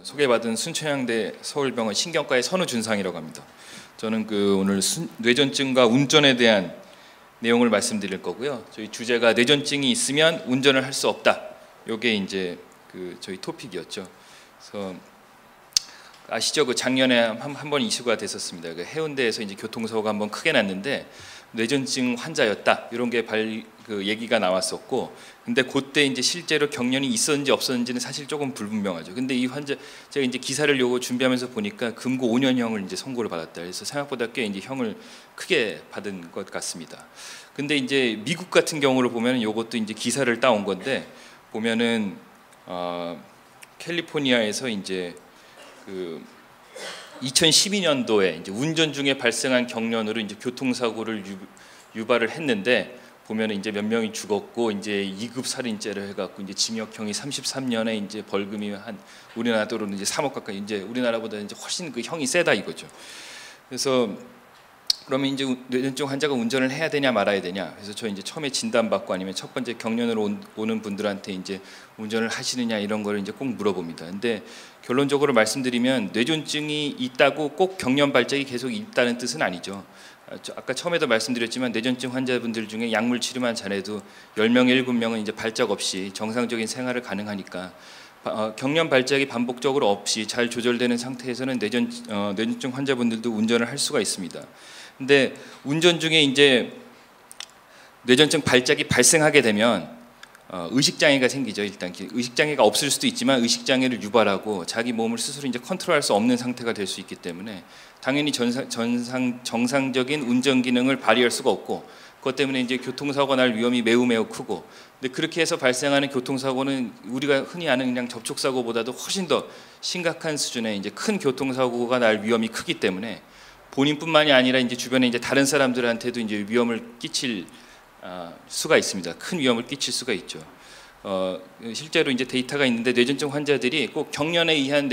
소개받은 순천향대 서울병원 신경과의 선우준상이라고 합니다. 저는 오늘 뇌전증과 운전에 대한 내용을 말씀드릴 거고요. 저희 주제가 뇌전증이 있으면 운전을 할 수 없다. 요게 이제 저희 토픽이었죠. 그래서 아시죠? 작년에 한 번 이슈가 됐었습니다. 해운대에서 이제 교통사고가 한번 크게 났는데 뇌전증 환자였다. 이런 게 얘기가 나왔었고, 근데 그때 이제 실제로 경련이 있었는지 없었는지는 사실 조금 불분명하죠. 근데 이 환자 제가 이제 기사를 요거 준비하면서 보니까 금고 5년형을 이제 선고를 받았다. 그래서 생각보다 꽤 이제 형을 크게 받은 것 같습니다. 근데 이제 미국 같은 경우를 보면 요것도 이제 기사를 따온 건데 보면은 캘리포니아에서 이제 2012년도에 이제 운전 중에 발생한 경련으로 이제 교통사고를 유발을 했는데 보면은 이제 몇 명이 죽었고 이제 2급 살인죄를 해갖고 이제 징역형이 33년에 이제 벌금이 한 우리나라로는 이제 3억 가까이, 이제 우리나라보다 이제 훨씬 형이 세다 이거죠. 그래서 그러면 이제 뇌전증 환자가 운전을 해야 되냐 말아야 되냐. 그래서 저 이제 처음에 진단받고 아니면 첫 번째 경련으로 오는 분들한테 이제 운전을 하시느냐 이런 거를 이제 꼭 물어봅니다. 근데 결론적으로 말씀드리면 뇌전증이 있다고 꼭 경련 발작이 계속 있다는 뜻은 아니죠. 아까 처음에도 말씀드렸지만 뇌전증 환자분들 중에 약물 치료만 잘해도 10명에 7명은 이제 발작 없이 정상적인 생활을 가능하니까 경련 발작이 반복적으로 없이 잘 조절되는 상태에서는 뇌전증 환자분들도 운전을 할 수가 있습니다. 근데 운전 중에 이제 뇌전증 발작이 발생하게 되면 의식장애가 생기죠. 일단 의식장애가 없을 수도 있지만 의식장애를 유발하고 자기 몸을 스스로 이제 컨트롤할 수 없는 상태가 될 수 있기 때문에 당연히 정상적인 운전 기능을 발휘할 수가 없고, 그것 때문에 이제 교통사고가 날 위험이 매우 크고, 근데 그렇게 해서 발생하는 교통사고는 우리가 흔히 아는 그냥 접촉사고보다도 훨씬 더 심각한 수준의 이제 큰 교통사고가 날 위험이 크기 때문에 본인뿐만이 아니라 이제 주변에 이제 다른 사람들한테도 이제 위험을 끼칠 수가 있습니다. 큰 위험을 끼칠 수가 있죠. 실제로 이제 데이터가 있는데 뇌전증 환자들이 꼭 경련에 의한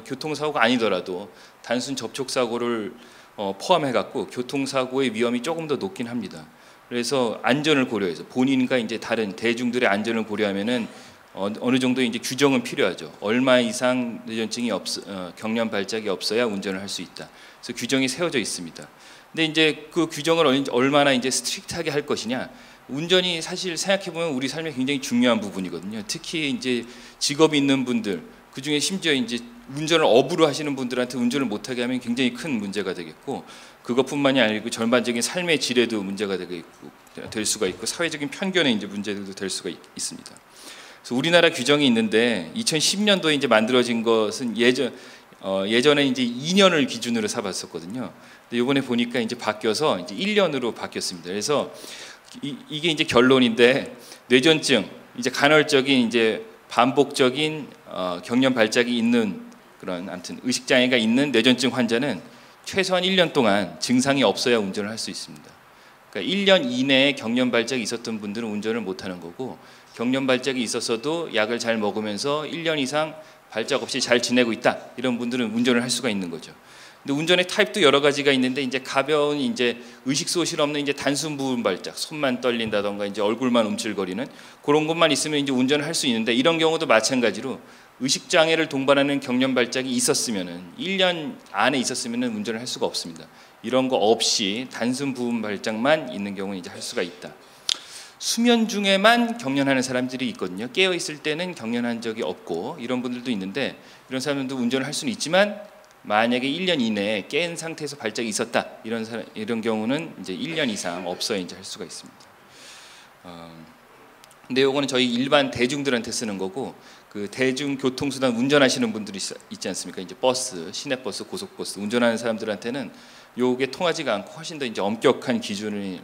교통사고가 아니더라도 단순 접촉사고를 포함해 갖고 교통사고의 위험이 조금 더 높긴 합니다. 그래서 안전을 고려해서 본인과 이제 다른 대중들의 안전을 고려하면은 어느 정도 이제 규정은 필요하죠. 얼마 이상 뇌전증이 경련 발작이 없어야 운전을 할 수 있다. 그래서 규정이 세워져 있습니다. 근데 이제 그 규정을 얼마나 이제 스트릭트하게 할 것이냐. 운전이 사실 생각해 보면 우리 삶에 굉장히 중요한 부분이거든요. 특히 이제 직업이 있는 분들, 그 중에 심지어 이제 운전을 업으로 하시는 분들한테 운전을 못하게 하면 굉장히 큰 문제가 되겠고, 그것뿐만이 아니고 전반적인 삶의 질에도 문제가 될 수가 있고, 사회적인 편견에 이제 문제도 될 수가 있습니다. 그래서 우리나라 규정이 있는데 2010년도에 이제 만들어진 것은 예전에 이제 2년을 기준으로 삼았었거든요. 근데 이번에 보니까 이제 바뀌어서 이제 1년으로 바뀌었습니다. 그래서 이게 이제 결론인데, 뇌전증, 이제 간헐적인 이제 반복적인 경련 발작이 있는 그런 아무튼 의식 장애가 있는 뇌전증 환자는 최소한 1년 동안 증상이 없어야 운전을 할 수 있습니다. 그러니까 1년 이내에 경련 발작이 있었던 분들은 운전을 못 하는 거고, 경련 발작이 있었어도 약을 잘 먹으면서 1년 이상 발작 없이 잘 지내고 있다, 이런 분들은 운전을 할 수가 있는 거죠. 근데 운전의 타입도 여러 가지가 있는데 이제 가벼운 이제 의식 소실 없는 이제 단순 부분 발작, 손만 떨린다던가 이제 얼굴만 움찔거리는 그런 것만 있으면 이제 운전을 할 수 있는데, 이런 경우도 마찬가지로 의식 장애를 동반하는 경련 발작이 있었으면은 1년 안에 있었으면은 운전을 할 수가 없습니다. 이런 거 없이 단순 부분 발작만 있는 경우는 이제 할 수가 있다. 수면 중에만 경련하는 사람들이 있거든요. 깨어 있을 때는 경련한 적이 없고 이런 분들도 있는데, 이런 사람들도 운전을 할 수는 있지만 만약에 1년 이내에 깬 상태에서 발작이 있었다, 이런 경우는 이제 1년 이상 없어야 이제 할 수가 있습니다. 근데 요거는 저희 일반 대중들한테 쓰는 거고, 그 대중교통수단 운전하시는 분들이 있지 않습니까? 이제 버스, 시내버스, 고속버스 운전하는 사람들한테는 요게 통하지가 않고 훨씬 더 이제 엄격한 기준을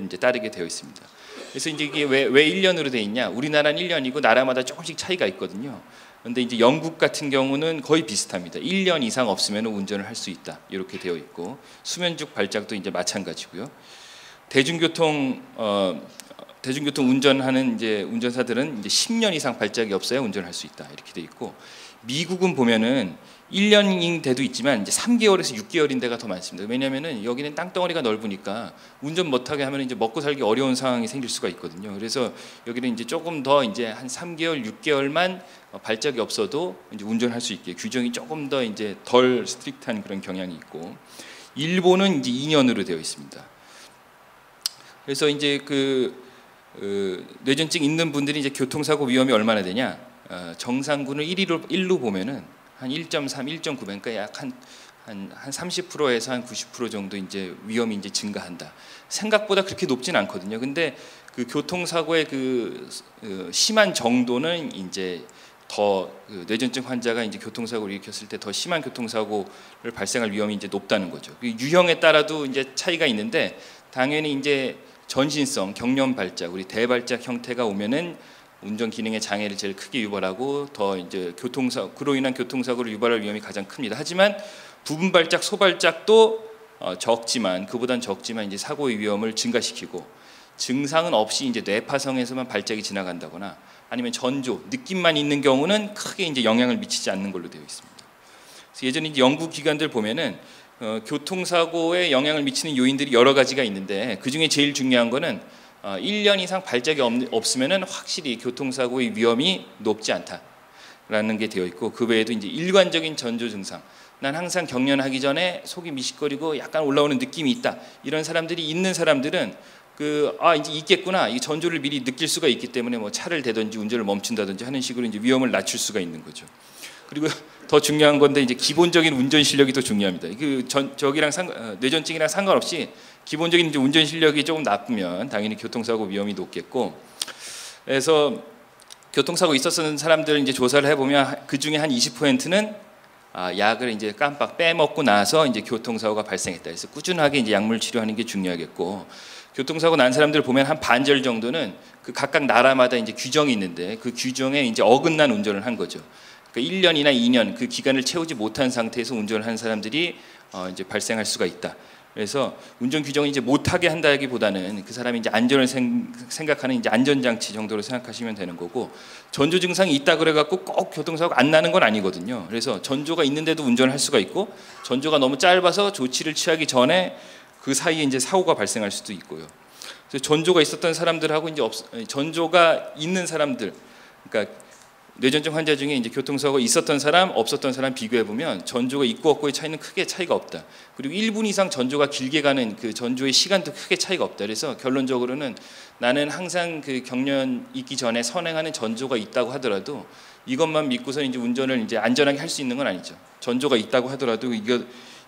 이제 따르게 되어 있습니다. 그래서 이제 이게 왜 1년으로 돼 있냐? 우리나라는 1년이고 나라마다 조금씩 차이가 있거든요. 근데 이제 영국 같은 경우는 거의 비슷합니다. 1년 이상 없으면 운전을 할 수 있다, 이렇게 되어 있고, 수면중 발작도 이제 마찬가지고요. 대중교통 운전하는 이제 운전사들은 이제 10년 이상 발작이 없어야 운전할 수 있다, 이렇게 돼 있고, 미국은 보면은 1년인 데도 있지만 이제 3개월에서 6개월인 데가 더 많습니다. 왜냐하면은 여기는 땅덩어리가 넓으니까 운전 못하게 하면 이제 먹고 살기 어려운 상황이 생길 수가 있거든요. 그래서 여기는 이제 조금 더 이제 한 3개월, 6개월만 발작이 없어도 이제 운전할 수 있게 규정이 조금 더 이제 덜 스트릭트한 그런 경향이 있고, 일본은 이제 2년으로 되어 있습니다. 그래서 이제 뇌전증 있는 분들이 이제 교통사고 위험이 얼마나 되냐? 정상군을 1로 보면은 한 1.3, 1.9, 그러니까 약 한 30%에서 한 90% 정도 이제 위험이 이제 증가한다. 생각보다 그렇게 높진 않거든요. 근데 그 교통사고의 심한 정도는 이제 더 뇌전증 환자가 이제 교통사고를 일으켰을 때 더 심한 교통사고를 발생할 위험이 이제 높다는 거죠. 유형에 따라도 이제 차이가 있는데, 당연히 이제 전신성 경련 발작, 우리 대발작 형태가 오면은 운전 기능의 장애를 제일 크게 유발하고 더 이제 그로 인한 교통사고를 유발할 위험이 가장 큽니다. 하지만 부분 발작, 소발작도 적지만, 그보단 적지만 이제 사고의 위험을 증가시키고, 증상은 없이 이제 뇌파성에서만 발작이 지나간다거나 아니면 전조, 느낌만 있는 경우는 크게 이제 영향을 미치지 않는 걸로 되어 있습니다. 그래서 예전에 이제 연구 기관들 보면은 교통사고에 영향을 미치는 요인들이 여러 가지가 있는데, 그 중에 제일 중요한 거는 1년 이상 발작이 없으면은 확실히 교통사고의 위험이 높지 않다라는 게 되어 있고, 그 외에도 이제 일관적인 전조 증상, 난 항상 경련하기 전에 속이 미식거리고 약간 올라오는 느낌이 있다, 이런 사람들이 있는 사람들은 이제 있겠구나, 이 전조를 미리 느낄 수가 있기 때문에 뭐 차를 대든지 운전을 멈춘다든지 하는 식으로 이제 위험을 낮출 수가 있는 거죠. 그리고 더 중요한 건데 이제 기본적인 운전 실력이 더 중요합니다. 뇌전증이랑 상관없이 기본적인 이제 운전 실력이 조금 나쁘면 당연히 교통사고 위험이 높겠고, 그래서 교통사고 있었던 사람들 이제 조사를 해보면 그 중에 한 20%는 약을 이제 깜빡 빼먹고 나서 이제 교통사고가 발생했다. 그래서 꾸준하게 이제 약물 치료하는 게 중요하겠고, 교통사고 난 사람들 보면 한 반절 정도는 그 각각 나라마다 이제 규정이 있는데 그 규정에 이제 어긋난 운전을 한 거죠. 그러니까 1년이나 2년 그 기간을 채우지 못한 상태에서 운전을 한 사람들이 이제 발생할 수가 있다. 그래서 운전 규정을 이제 못하게 한다기보다는 그 사람이 이제 안전을 생각하는 이제 안전장치 정도로 생각하시면 되는 거고, 전조 증상이 있다 그래갖고 꼭 교통사고 안 나는 건 아니거든요. 그래서 전조가 있는데도 운전을 할 수가 있고, 전조가 너무 짧아서 조치를 취하기 전에 그 사이에 이제 사고가 발생할 수도 있고요. 그래서 전조가 있었던 사람들하고 이제 전조가 있는 사람들, 그러니까 뇌전증 환자 중에 이제 교통사고가 있었던 사람, 없었던 사람 비교해 보면 전조가 있고 없고의 차이는 크게 차이가 없다. 그리고 1분 이상 전조가 길게 가는 그 전조의 시간도 크게 차이가 없다. 그래서 결론적으로는 나는 항상 그 경련 있기 전에 선행하는 전조가 있다고 하더라도 이것만 믿고서 이제 운전을 이제 안전하게 할 수 있는 건 아니죠. 전조가 있다고 하더라도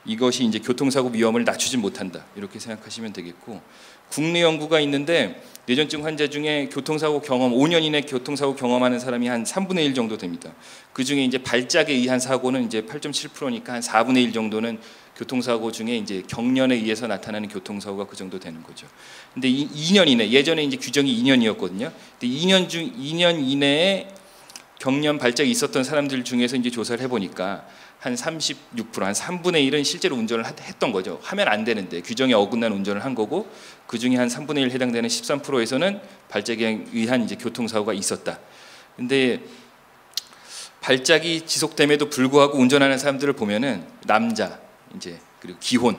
이것이 이제 교통사고 위험을 낮추지 못한다, 이렇게 생각하시면 되겠고, 국내 연구가 있는데 뇌전증 환자 중에 교통사고 경험 5년 이내 교통사고 경험하는 사람이 한 3분의 1 정도 됩니다. 그 중에 이제 발작에 의한 사고는 이제 8.7%니까 한 4분의 1 정도는 교통사고 중에 이제 경련에 의해서 나타나는 교통사고가 그 정도 되는 거죠. 근데 2년 이내, 예전에 이제 규정이 2년이었거든요. 근데 2년 이내에 경련 발작이 있었던 사람들 중에서 이제 조사를 해보니까 한 36%, 한 3분의 1은 실제로 운전을 했던 거죠. 하면 안 되는데 규정에 어긋난 운전을 한 거고, 그 중에 한 3분의 1 해당되는 13%에서는 발작에 의한 이제 교통사고가 있었다. 근데 발작이 지속됨에도 불구하고 운전하는 사람들을 보면은 남자, 이제 그리고 기혼,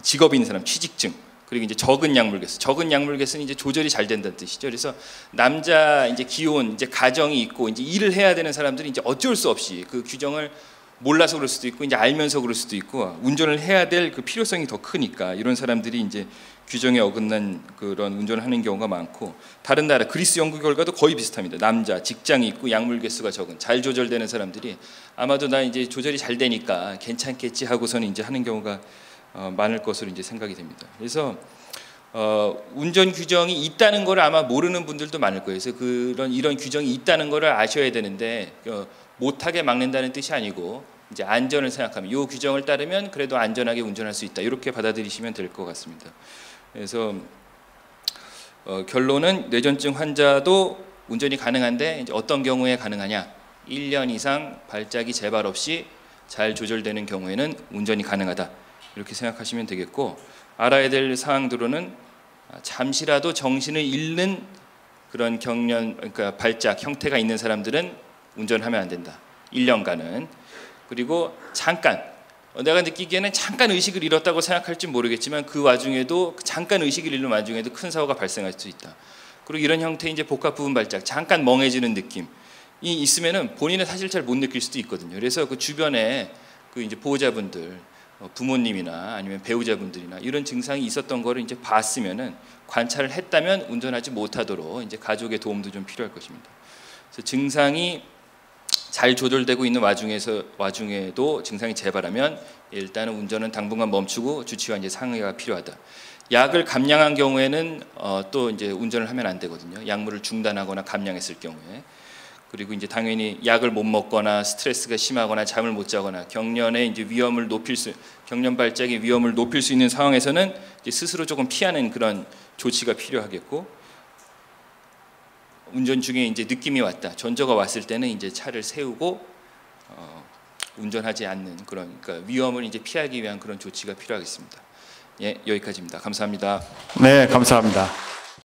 직업인 사람, 취직증, 그리고 이제 적은 약물개수. 적은 약물개수는 이제 조절이 잘 된다는 뜻이죠. 그래서 남자, 이제 기혼, 이제 가정이 있고 이제 일을 해야 되는 사람들이 이제 어쩔 수 없이 그 규정을 몰라서 그럴 수도 있고 이제 알면서 그럴 수도 있고 운전을 해야 될 그 필요성이 더 크니까 이런 사람들이 이제 규정에 어긋난 그런 운전을 하는 경우가 많고, 다른 나라 그리스 연구 결과도 거의 비슷합니다. 남자, 직장이 있고 약물 개수가 적은 잘 조절되는 사람들이 아마도 나 이제 조절이 잘 되니까 괜찮겠지 하고서는 이제 하는 경우가 많을 것으로 이제 생각이 됩니다. 그래서 운전 규정이 있다는 걸 아마 모르는 분들도 많을 거예요. 그래서 이런 규정이 있다는 걸 아셔야 되는데 못하게 막는다는 뜻이 아니고 이제 안전을 생각하면 이 규정을 따르면 그래도 안전하게 운전할 수 있다, 이렇게 받아들이시면 될 것 같습니다. 그래서 결론은 뇌전증 환자도 운전이 가능한데 이제 어떤 경우에 가능하냐? 1년 이상 발작이 재발 없이 잘 조절되는 경우에는 운전이 가능하다, 이렇게 생각하시면 되겠고, 알아야 될 사항들로는 잠시라도 정신을 잃는 그런 경련, 그러니까 발작 형태가 있는 사람들은 운전하면 안 된다. 1년간은. 그리고 잠깐 내가 느끼기에는 잠깐 의식을 잃었다고 생각할지 모르겠지만 그 와중에도 잠깐 의식을 잃는 와중에도 큰 사고가 발생할 수 있다. 그리고 이런 형태의 이제 복합 부분 발작, 잠깐 멍해지는 느낌이 있으면은 본인은 사실 잘 못 느낄 수도 있거든요. 그래서 그 주변에 그 이제 보호자분들, 부모님이나 아니면 배우자분들이나 이런 증상이 있었던 거를 이제 봤으면은 관찰을 했다면 운전하지 못하도록 이제 가족의 도움도 좀 필요할 것입니다. 그래서 증상이 잘 조절되고 있는 와중에도 증상이 재발하면 일단은 운전은 당분간 멈추고 주치와 이제 상의가 필요하다. 약을 감량한 경우에는 또 이제 운전을 하면 안 되거든요. 약물을 중단하거나 감량했을 경우에. 그리고 이제 당연히 약을 못 먹거나 스트레스가 심하거나 잠을 못 자거나 경련의 이제 경련 발작의 위험을 높일 수 있는 상황에서는 이제 스스로 조금 피하는 그런 조치가 필요하겠고, 운전 중에 이제 느낌이 왔다, 전조가 왔을 때는 이제 차를 세우고 운전하지 않는 그러니까 위험을 이제 피하기 위한 그런 조치가 필요하겠습니다. 예, 여기까지입니다. 감사합니다. 네, 감사합니다.